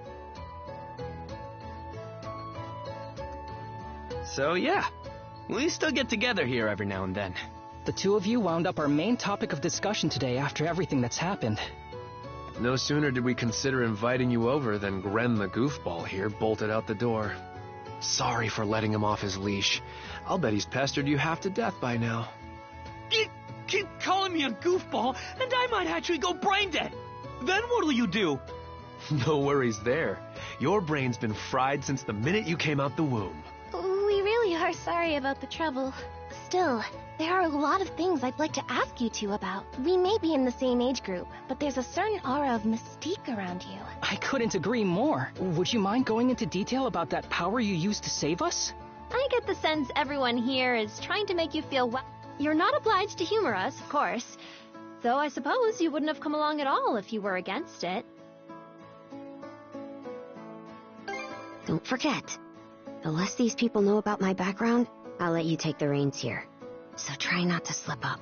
So yeah, we still get together here every now and then. The two of you wound up our main topic of discussion today after everything that's happened. No sooner did we consider inviting you over than Gren the goofball here bolted out the door. Sorry for letting him off his leash. I'll bet he's pestered you half to death by now. Keep calling me a goofball, and I might actually go brain dead. Then what'll you do? No worries there. Your brain's been fried since the minute you came out the womb. We really are sorry about the trouble. Still, there are a lot of things I'd like to ask you two about. We may be in the same age group, but there's a certain aura of mystique around you. I couldn't agree more. Would you mind going into detail about that power you used to save us? I get the sense everyone here is trying to make you feel well. You're not obliged to humor us, of course. Though I suppose you wouldn't have come along at all if you were against it. Don't forget, the less these people know about my background, I'll let you take the reins here. So try not to slip up.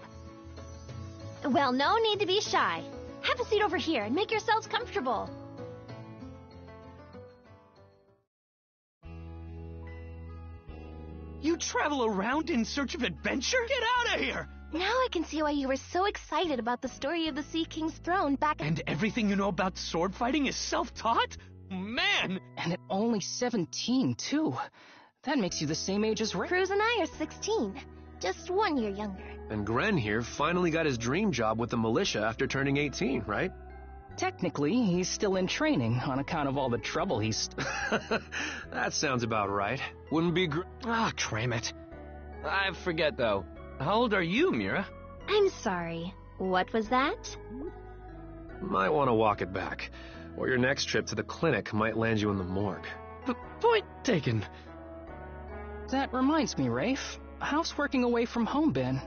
Well, no need to be shy. Have a seat over here and make yourselves comfortable. You travel around in search of adventure? Get out of here! Now I can see why you were so excited about the story of the Sea King's throne back And everything you know about sword fighting is self-taught? Man! And at only 17, too. That makes you the same age as Ray. Cruz and I are 16. Just 1 year younger. And Gren here finally got his dream job with the militia after turning 18, right? Technically, he's still in training on account of all the trouble he's... That sounds about right. Wouldn't be cram it. I forget, though. How old are you, Mira? I'm sorry. What was that? Might want to walk it back, or your next trip to the clinic might land you in the morgue. Point taken. That reminds me, Rafe. How's working away from home been?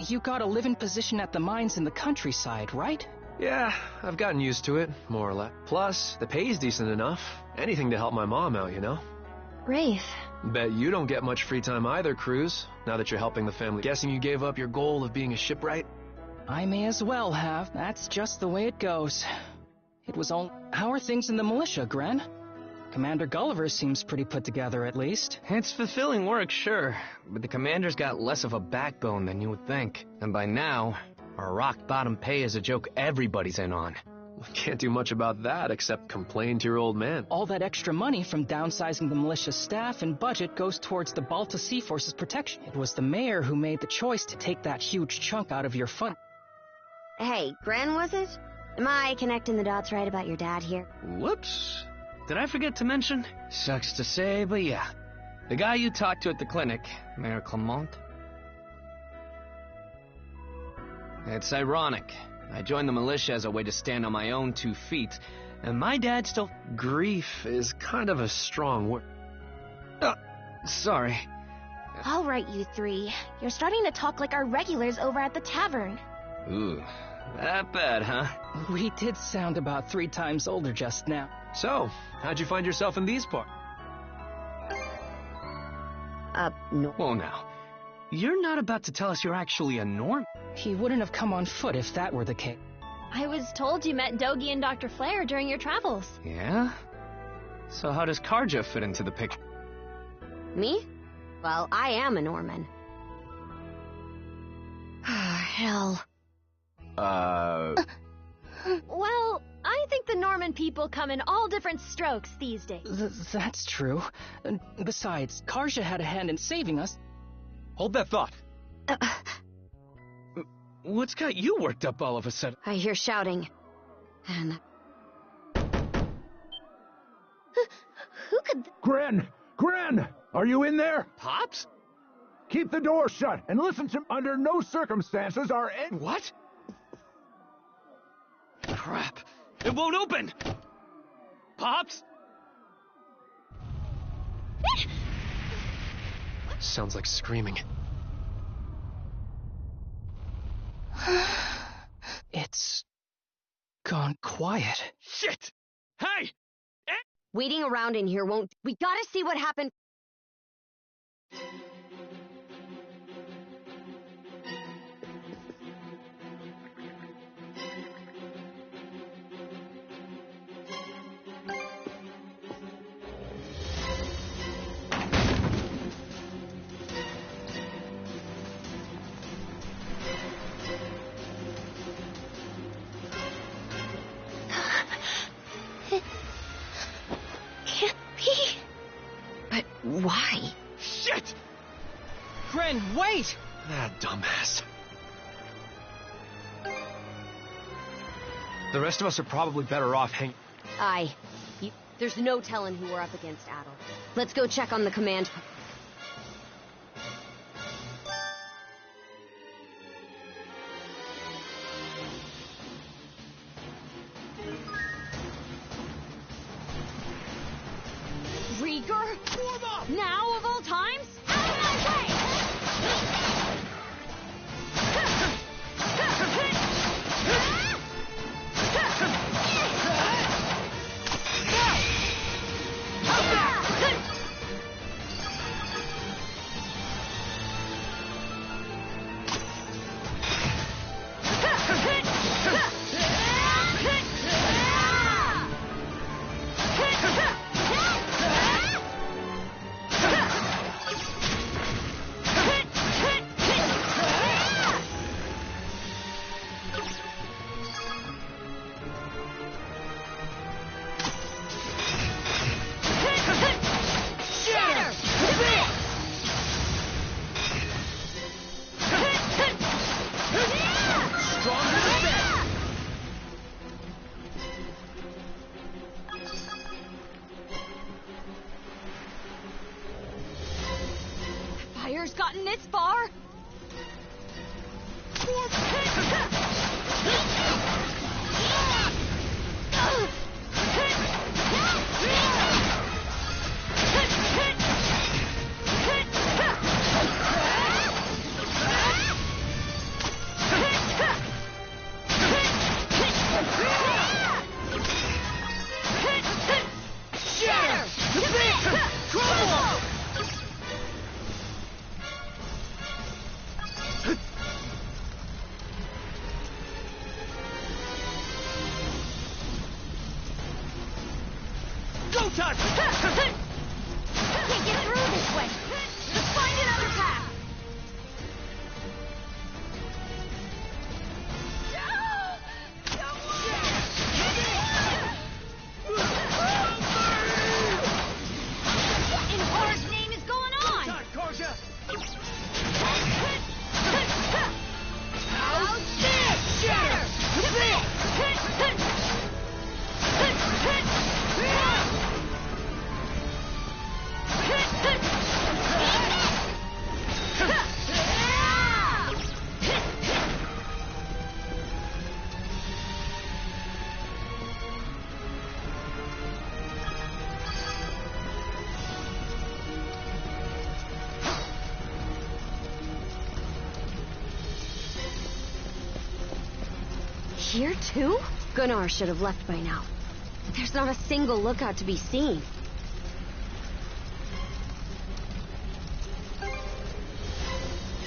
You got a live-in position at the mines in the countryside, right? Yeah, I've gotten used to it, more or less. Plus, the pay's decent enough. Anything to help my mom out, you know? Rafe. Bet you don't get much free time either, Cruz, now that you're helping the family. Guessing you gave up your goal of being a shipwright? I may as well have. That's just the way it goes. It was all... How are things in the militia, Gren? Commander Gulliver seems pretty put together, at least. It's fulfilling work, sure, but the commander's got less of a backbone than you would think. And by now, our rock-bottom pay is a joke everybody's in on. Can't do much about that except complain to your old man. All that extra money from downsizing the militia staff and budget goes towards the Balta Sea Force's protection. It was the mayor who made the choice to take that huge chunk out of your fund. Hey, Gren, was it? Am I connecting the dots right about your dad here? Whoops. Did I forget to mention? Sucks to say, but yeah. The guy you talked to at the clinic, Mayor Clement. It's ironic. I joined the militia as a way to stand on my own 2 feet, and my dad still... Grief is kind of a strong word. Sorry. All right, you three. You're starting to talk like our regulars over at the tavern. Ooh, that bad, huh? We did sound about 3 times older just now. So, how'd you find yourself in these parts? No. Whoa now. You're not about to tell us you're actually a Norm? He wouldn't have come on foot if that were the case. I was told you met Dogi and Dr. Flare during your travels. Yeah? So how does Karja fit into the picture? Me? Well, I am a Norman. Hell. Well, I think the Norman people come in all different strokes these days. That's true. Besides, Karja had a hand in saving us. Hold that thought. What's got you worked up all of a sudden? I hear shouting. And... Who could... Gren! Gren! Are you in there? Pops? Keep the door shut and listen to... Under no circumstances are any... What? Crap. It won't open! Pops? Sounds like screaming. It's... gone quiet. Shit! Hey! Waiting around in here won't... We gotta see what happened... Why? Shit! Gren, wait! Ah, dumbass. The rest of us are probably better off There's no telling who we're up against, Adel. Let's go check on the command... Rieger? Now of all times? Out of my way! Fire's gotten this far? Go time! Can't get through this way. Let's find another path. What in Horus' name is going on? Time, Karja! Here too? Gunnar should have left by now. There's not a single lookout to be seen.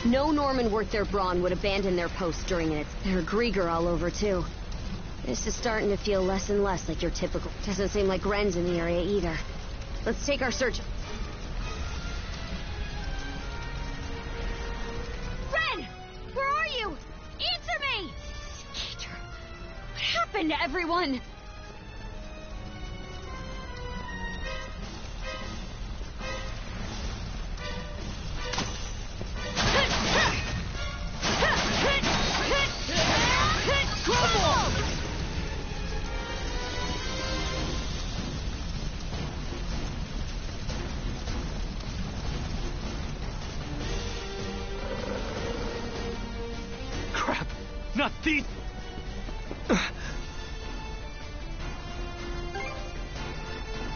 No Norman worth their brawn would abandon their post during it. There are Grieger all over too. This is starting to feel less and less like your typical... Doesn't seem like Ren's in the area either. Let's take our search... Ren! Where are you? Answer me! Skeeter, what happened to everyone? Not these...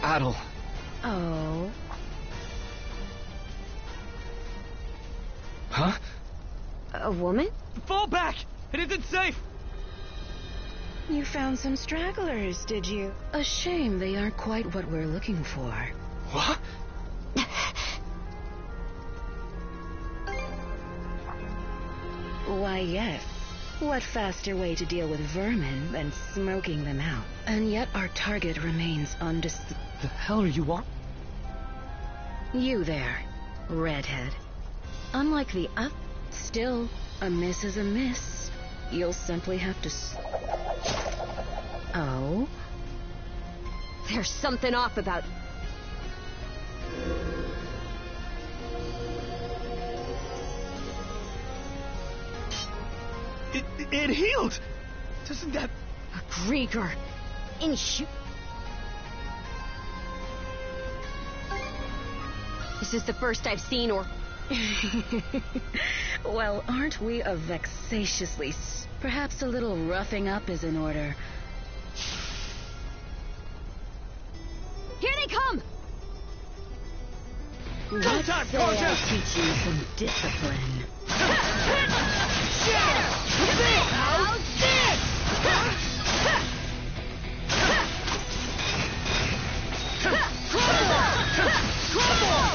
Adel. Oh. Huh? A woman? Fall back! It isn't safe! You found some stragglers, did you? A shame they aren't quite what we're looking for. What? Why, yes. What faster way to deal with vermin than smoking them out? And yet our target remains undiscovered. The hell are you on? You there, redhead. Unlike the still, a miss is a miss. You'll simply have to Oh? There's something off about... It healed! Doesn't that... A Grieger. This is the first I've seen, or... Well, aren't we a vexatiously... Perhaps a little roughing up is in order. Here they come! Let's say I'll teach you some discipline. How's this? Crumble!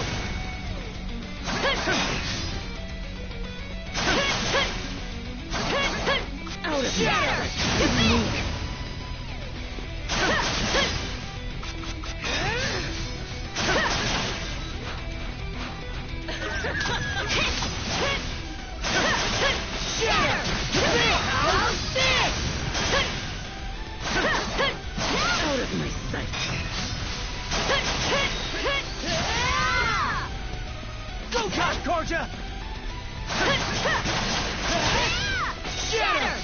Out of here! Out of my sight. Go, Korja! Shatter!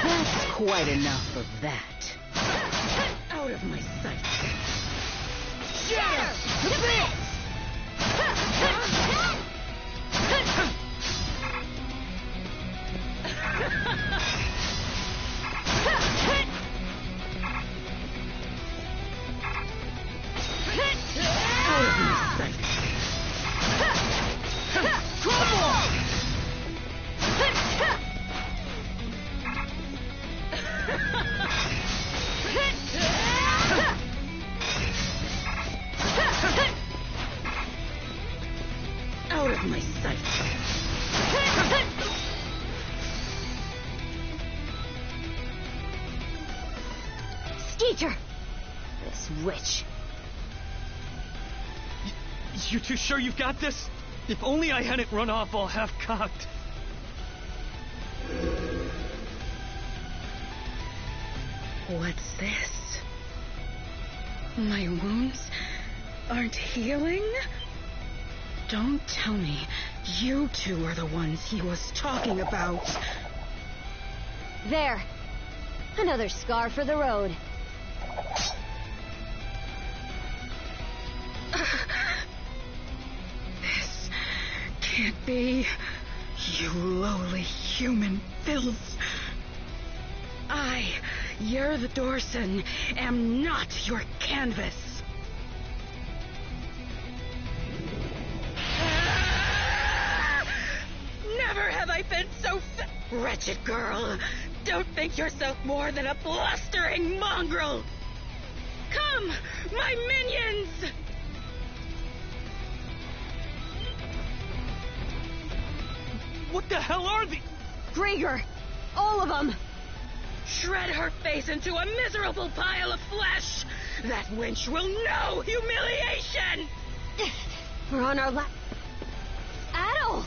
That's quite enough of that. Out of my sight. Shatter! Out of my sight. Out of my sight. Skeeter! This witch. You too sure you've got this? If only I hadn't run off all half-cocked. What's this? My wounds aren't healing? Don't tell me you two are the ones he was talking about. There. Another scar for the road. This can't be. You lowly human filth. I, Yer the Dorson, am not your canvas. Never have I been so wretched girl. Don't think yourself more than a blustering mongrel. Come, my minions! What the hell are these? Grieger! All of them! Shred her face into a miserable pile of flesh! That wench will know humiliation! We're on our Adol!